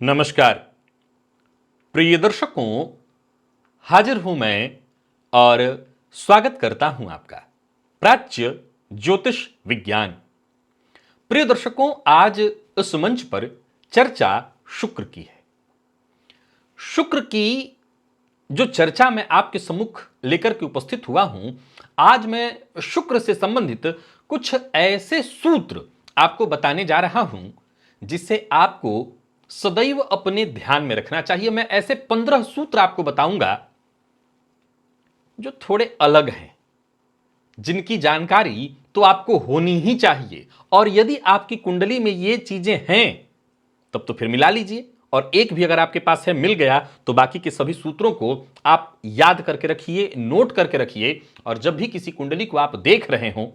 नमस्कार प्रिय दर्शकों, हाजिर हूं मैं और स्वागत करता हूं आपका प्राच्य ज्योतिष विज्ञान। प्रिय दर्शकों, आज इस मंच पर चर्चा शुक्र की है। शुक्र की जो चर्चा मैं आपके सम्मुख लेकर के उपस्थित हुआ हूं, आज मैं शुक्र से संबंधित कुछ ऐसे सूत्र आपको बताने जा रहा हूं जिसे आपको सदैव अपने ध्यान में रखना चाहिए। मैं ऐसे 15 सूत्र आपको बताऊंगा जो थोड़े अलग हैं, जिनकी जानकारी तो आपको होनी ही चाहिए। और यदि आपकी कुंडली में ये चीजें हैं तब तो फिर मिला लीजिए, और एक भी अगर आपके पास है मिल गया तो बाकी के सभी सूत्रों को आप याद करके रखिए, नोट करके रखिए, और जब भी किसी कुंडली को आप देख रहे हो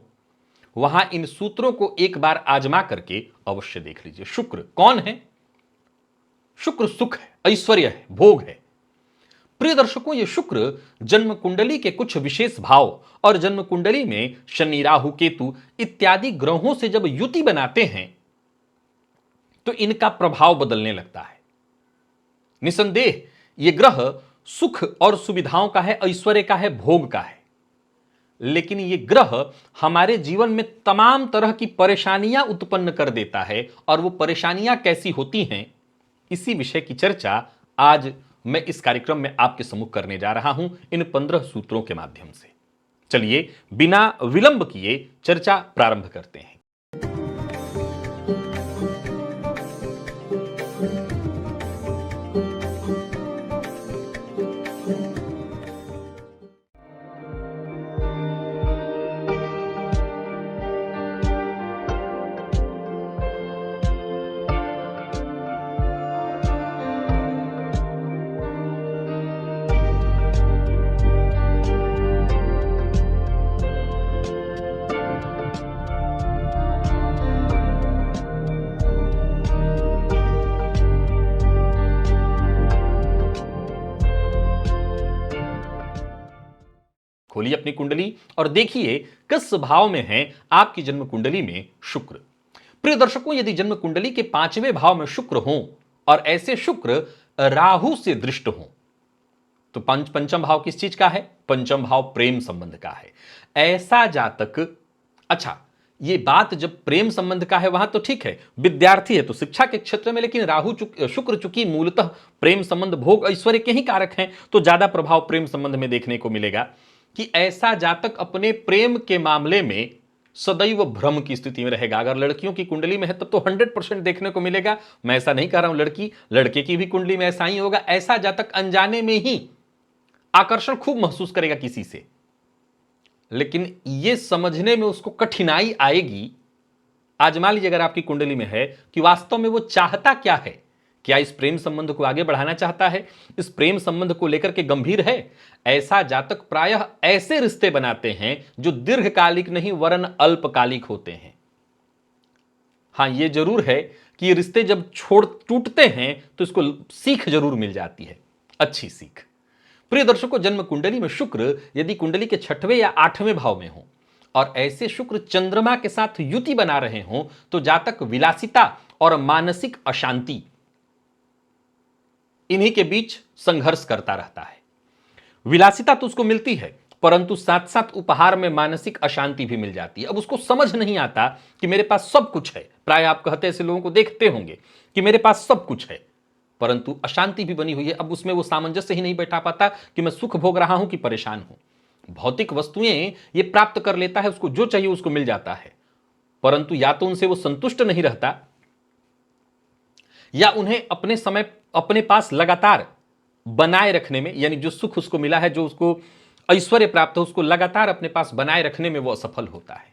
वहां इन सूत्रों को एक बार आजमा करके अवश्य देख लीजिए। शुक्र कौन है? शुक्र सुख है, ऐश्वर्य है, भोग है। प्रिय दर्शकों, ये शुक्र जन्म कुंडली के कुछ विशेष भाव और जन्म कुंडली में शनि, राहु, केतु इत्यादि ग्रहों से जब युति बनाते हैं तो इनका प्रभाव बदलने लगता है। निसंदेह ये ग्रह सुख और सुविधाओं का है, ऐश्वर्य का है, भोग का है। लेकिन ये ग्रह हमारे जीवन में तमाम तरह की परेशानियां उत्पन्न कर देता है, और वो परेशानियां कैसी होती हैं, इसी विषय की चर्चा आज मैं इस कार्यक्रम में आपके सम्मुख करने जा रहा हूं इन 15 सूत्रों के माध्यम से। चलिए बिना विलंब किए चर्चा प्रारंभ करते हैं। खोलिए अपनी कुंडली और देखिए किस भाव में है आपकी जन्म कुंडली में शुक्र। प्रिय दर्शकों, यदि जन्म कुंडली के 5वें भाव में शुक्र हो और ऐसे शुक्र राहु से दृष्ट हो तो पंचम भाव किस चीज का है? पंचम भाव प्रेम संबंध का है। ऐसा जातक, अच्छा ये बात जब प्रेम संबंध का है वहां तो ठीक है, विद्यार्थी है तो शिक्षा के क्षेत्र में, लेकिन शुक्र चूंकि मूलतः प्रेम संबंध, भोग, ऐश्वर्य के ही कारक हैं तो ज्यादा प्रभाव प्रेम संबंध में देखने को मिलेगा कि ऐसा जातक अपने प्रेम के मामले में सदैव भ्रम की स्थिति में रहेगा। अगर लड़कियों की कुंडली में है तब तो 100% देखने को मिलेगा। मैं ऐसा नहीं कह रहा हूं लड़के की भी कुंडली में ऐसा ही होगा। ऐसा जातक अनजाने में ही आकर्षण खूब महसूस करेगा किसी से, लेकिन यह समझने में उसको कठिनाई आएगी। आजमा लीजिए अगर आपकी कुंडली में है कि वास्तव में वो चाहता क्या है। क्या इस प्रेम संबंध को आगे बढ़ाना चाहता है? इस प्रेम संबंध को लेकर के गंभीर है? ऐसा जातक प्रायः ऐसे रिश्ते बनाते हैं जो दीर्घकालिक नहीं वरन अल्पकालिक होते हैं। हां, यह जरूर है कि ये रिश्ते जब टूटते हैं तो इसको सीख जरूर मिल जाती है, अच्छी सीख। प्रिय दर्शकों, जन्म कुंडली में शुक्र यदि कुंडली के 6वें या 8वें भाव में हो और ऐसे शुक्र चंद्रमा के साथ युति बना रहे हो तो जातक विलासिता और मानसिक अशांति, इन्हीं के बीच संघर्ष करता रहता है। विलासिता तो उसको मिलती है, परंतु साथ साथ उपहार में मानसिक अशांति भी मिल जाती है। अब उसको समझ नहीं आता कि मेरे पास सब कुछ है। प्राय आप कहते ऐसे लोगों को देखते होंगे कि मेरे पास सब कुछ है, परंतु अशांति भी बनी हुई है। अब उसमें वो सामंजस्य ही नहीं बैठा पाता कि मैं सुख भोग रहा हूं कि परेशान हूं। भौतिक वस्तुएं ये प्राप्त कर लेता है, उसको जो चाहिए उसको मिल जाता है, परंतु या तो उनसे वो संतुष्ट नहीं रहता या उन्हें अपने पास लगातार बनाए रखने में, यानी जो सुख उसको मिला है, जो उसको ऐश्वर्य प्राप्त हो, उसको लगातार अपने पास बनाए रखने में वो असफल होता है।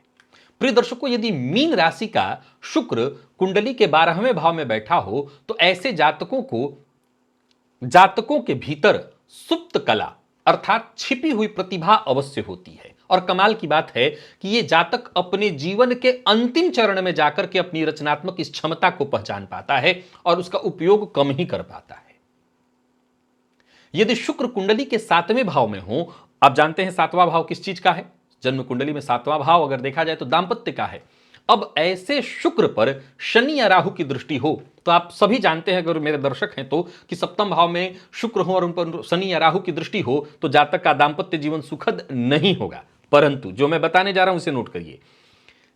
प्रिय दर्शकों, यदि मीन राशि का शुक्र कुंडली के 12वें भाव में बैठा हो तो ऐसे जातकों के भीतर सुप्त कला अर्थात छिपी हुई प्रतिभा अवश्य होती है। और कमाल की बात है कि यह जातक अपने जीवन के अंतिम चरण में जाकर के अपनी रचनात्मक इस क्षमता को पहचान पाता है और उसका उपयोग कम ही कर पाता है। यदि शुक्र कुंडली के 7वें भाव में हो, आप जानते हैं 7वां भाव किस चीज का है? जन्म कुंडली में 7वां भाव अगर देखा जाए तो दांपत्य का है। अब ऐसे शुक्र पर शनि या राहु की दृष्टि हो तो आप सभी जानते हैं, अगर मेरे दर्शक हैं तो, कि सप्तम भाव में शुक्र हो और उन पर शनि या राहु की दृष्टि हो तो जातक का दांपत्य जीवन सुखद नहीं होगा। परंतु जो मैं बताने जा रहा हूं उसे नोट करिए,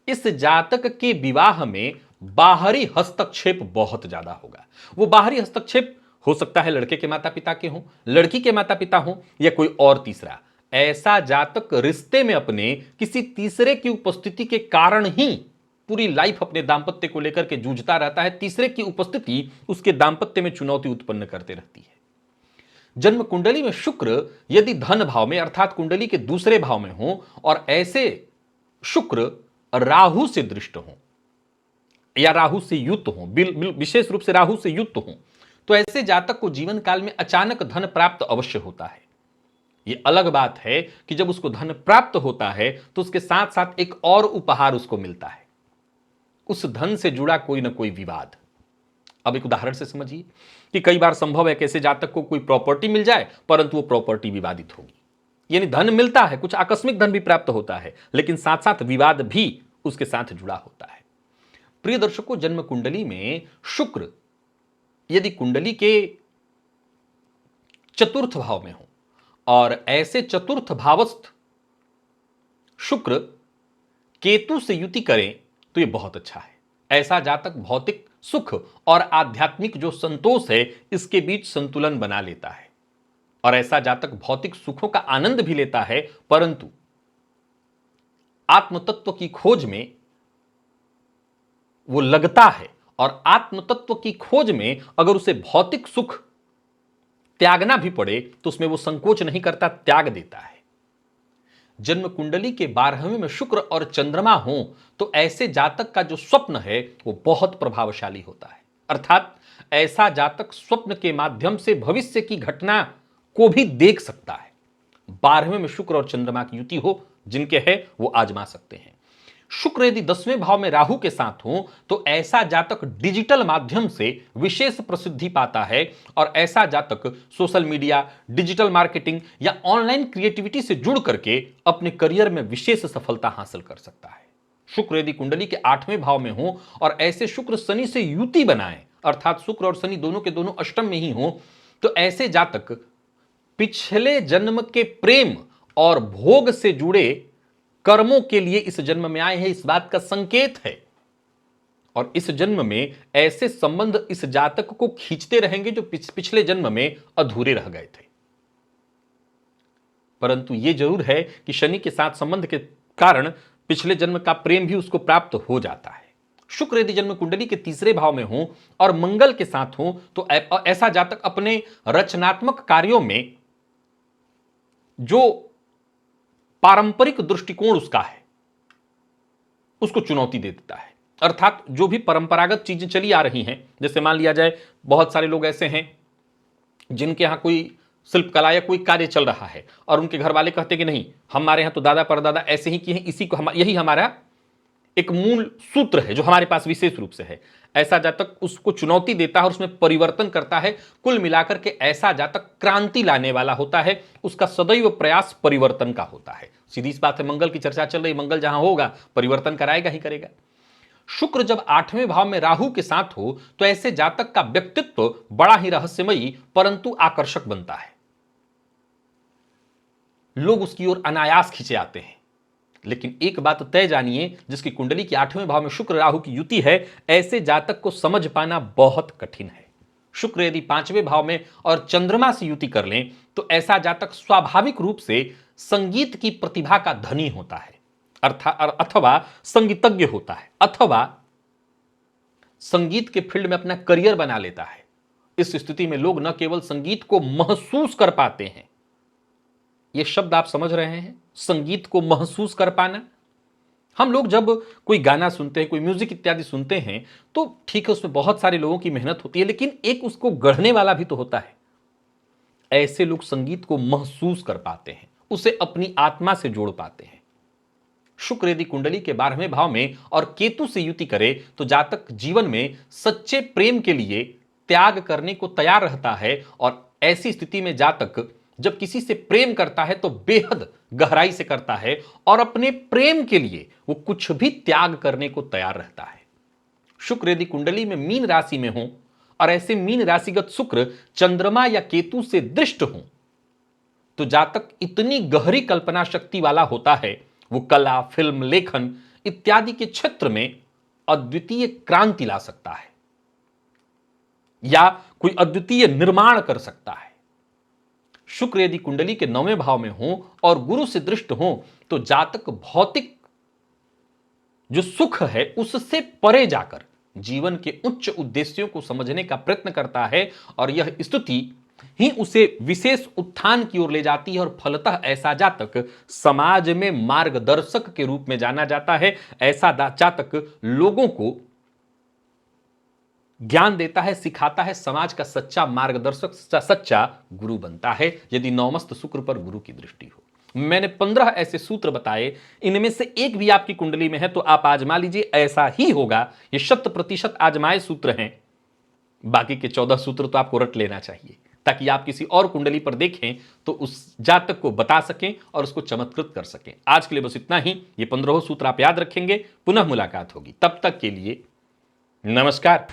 इस जातक के विवाह में बाहरी हस्तक्षेप बहुत ज्यादा होगा। वो बाहरी हस्तक्षेप हो सकता है लड़के के माता पिता के हों, लड़की के माता पिता हों, या कोई और तीसरा। ऐसा जातक रिश्ते में अपने किसी तीसरे की उपस्थिति के कारण ही पूरी लाइफ अपने दांपत्य को लेकर के जूझता रहता है। तीसरे की उपस्थिति उसके दांपत्य में चुनौती उत्पन्न करते रहती है। जन्म कुंडली में शुक्र यदि धन भाव में अर्थात कुंडली के दूसरे भाव में हो और ऐसे शुक्र राहु से दृष्ट हो या राहु से युक्त हो, विशेष रूप से राहु से युक्त हो, तो ऐसे जातक को जीवन काल में अचानक धन प्राप्त अवश्य होता है। यह अलग बात है कि जब उसको धन प्राप्त होता है तो उसके साथ साथ एक और उपहार उसको मिलता है, उस धन से जुड़ा कोई ना कोई विवाद। अब एक उदाहरण से समझिए कि कई बार संभव है कि ऐसे जातक को कोई प्रॉपर्टी मिल जाए परंतु वो प्रॉपर्टी विवादित होगी, यानी धन मिलता है, कुछ आकस्मिक धन भी प्राप्त होता है, लेकिन साथ साथ विवाद भी उसके साथ जुड़ा होता है। प्रिय दर्शकों, जन्म कुंडली में शुक्र यदि कुंडली के चतुर्थ भाव में हो और ऐसे चतुर्थ भावस्थ शुक्र केतु से युति करें तो यह बहुत अच्छा है। ऐसा जातक भौतिक सुख और आध्यात्मिक जो संतोष है इसके बीच संतुलन बना लेता है, और ऐसा जातक भौतिक सुखों का आनंद भी लेता है, परंतु आत्मतत्व की खोज में वो लगता है, और आत्मतत्व की खोज में अगर उसे भौतिक सुख त्यागना भी पड़े तो उसमें वो संकोच नहीं करता, त्याग देता है। जन्म कुंडली के 12वें में शुक्र और चंद्रमा हो तो ऐसे जातक का जो स्वप्न है वो बहुत प्रभावशाली होता है, अर्थात ऐसा जातक स्वप्न के माध्यम से भविष्य की घटना को भी देख सकता है। 12वें में शुक्र और चंद्रमा की युति हो जिनके है वो आजमा सकते हैं। शुक्र यदि 10वें भाव में राहु के साथ हो तो ऐसा जातक डिजिटल माध्यम से विशेष प्रसिद्धि पाता है, और ऐसा जातक सोशल मीडिया, डिजिटल मार्केटिंग या ऑनलाइन क्रिएटिविटी से जुड़ करके अपने करियर में विशेष सफलता हासिल कर सकता है। शुक्र यदि कुंडली के 8वें भाव में हो और ऐसे शुक्र शनि से युति बनाए, अर्थात शुक्र और शनि दोनों के दोनों अष्टम में ही हो, तो ऐसे जातक पिछले जन्म के प्रेम और भोग से जुड़े कर्मों के लिए इस जन्म में आए हैं, इस बात का संकेत है। और इस जन्म में ऐसे संबंध इस जातक को खींचते रहेंगे जो पिछले जन्म में अधूरे रह गए थे। परंतु यह जरूर है कि शनि के साथ संबंध के कारण पिछले जन्म का प्रेम भी उसको प्राप्त हो जाता है। शुक्र यदि जन्म कुंडली के 3रे भाव में हो और मंगल के साथ हो तो ऐसा जातक अपने रचनात्मक कार्यों में जो पारंपरिक दृष्टिकोण उसका है उसको चुनौती दे देता है, अर्थात जो भी परंपरागत चीजें चली आ रही हैं, जैसे मान लिया जाए बहुत सारे लोग ऐसे हैं जिनके यहां कोई शिल्प कला या कोई कार्य चल रहा है और उनके घर वाले कहते कि नहीं, हमारे यहां तो दादा परदादा ऐसे ही किए हैं, इसी को यही हमारा एक मूल सूत्र है जो हमारे पास विशेष रूप से है। ऐसा जातक उसको चुनौती देता है और उसमें परिवर्तन करता है। कुल मिलाकर के ऐसा जातक क्रांति लाने वाला होता है, उसका सदैव प्रयास परिवर्तन का होता है। सीधी सी बात है, मंगल की चर्चा चल रही, मंगल जहां होगा परिवर्तन कराएगा ही करेगा। शुक्र जब 8वें भाव में राहु के साथ हो तो ऐसे जातक का व्यक्तित्व बड़ा ही रहस्यमयी परंतु आकर्षक बनता है, लोग उसकी ओर अनायास खींचे आते हैं। लेकिन एक बात तय जानिए, जिसकी कुंडली के 8वें भाव में शुक्र राहु की युति है, ऐसे जातक को समझ पाना बहुत कठिन है। शुक्र यदि 5वें भाव में और चंद्रमा से युति कर लें तो ऐसा जातक स्वाभाविक रूप से संगीत की प्रतिभा का धनी होता है, अथवा संगीतज्ञ होता है, अथवा संगीत के फील्ड में अपना करियर बना लेता है। इस स्थिति में लोग न केवल संगीत को महसूस कर पाते हैं, यह शब्द आप समझ रहे हैं, संगीत को महसूस कर पाना। हम लोग जब कोई गाना सुनते हैं, कोई म्यूजिक इत्यादि सुनते हैं तो ठीक है, उसमें बहुत सारे लोगों की मेहनत होती है, लेकिन एक उसको गढ़ने वाला भी तो होता है। ऐसे लोग संगीत को महसूस कर पाते हैं, उसे अपनी आत्मा से जोड़ पाते हैं। शुक्र यदि कुंडली के 12वें भाव में और केतु से युति करे तो जातक जीवन में सच्चे प्रेम के लिए त्याग करने को तैयार रहता है, और ऐसी स्थिति में जातक जब किसी से प्रेम करता है तो बेहद गहराई से करता है और अपने प्रेम के लिए वो कुछ भी त्याग करने को तैयार रहता है। शुक्र यदि कुंडली में मीन राशि में हो और ऐसे मीन राशिगत शुक्र चंद्रमा या केतु से दृष्ट हों तो जातक इतनी गहरी कल्पना शक्ति वाला होता है, वो कला, फिल्म, लेखन इत्यादि के क्षेत्र में अद्वितीय क्रांति ला सकता है या कोई अद्वितीय निर्माण कर सकता है। शुक्र यदि कुंडली के 9वें भाव में हो और गुरु से दृष्ट हो तो जातक भौतिक जो सुख है उससे परे जाकर जीवन के उच्च उद्देश्यों को समझने का प्रयत्न करता है और यह स्थिति ही उसे विशेष उत्थान की ओर ले जाती है और फलतः ऐसा जातक समाज में मार्गदर्शक के रूप में जाना जाता है। ऐसा जातक लोगों को ज्ञान देता है, सिखाता है, समाज का सच्चा मार्गदर्शक, सच्चा गुरु बनता है यदि नवमस्त शुक्र पर गुरु की दृष्टि हो। मैंने 15 ऐसे सूत्र बताए, इनमें से एक भी आपकी कुंडली में है तो आप आजमा लीजिए, ऐसा ही होगा। ये 100% आजमाए सूत्र हैं। बाकी के 14 सूत्र तो आपको रट लेना चाहिए ताकि आप किसी और कुंडली पर देखें तो उस जातक को बता सकें और उसको चमत्कृत कर सकें। आज के लिए बस इतना ही। ये 15 सूत्र आप याद रखेंगे। पुनः मुलाकात होगी, तब तक के लिए नमस्कार।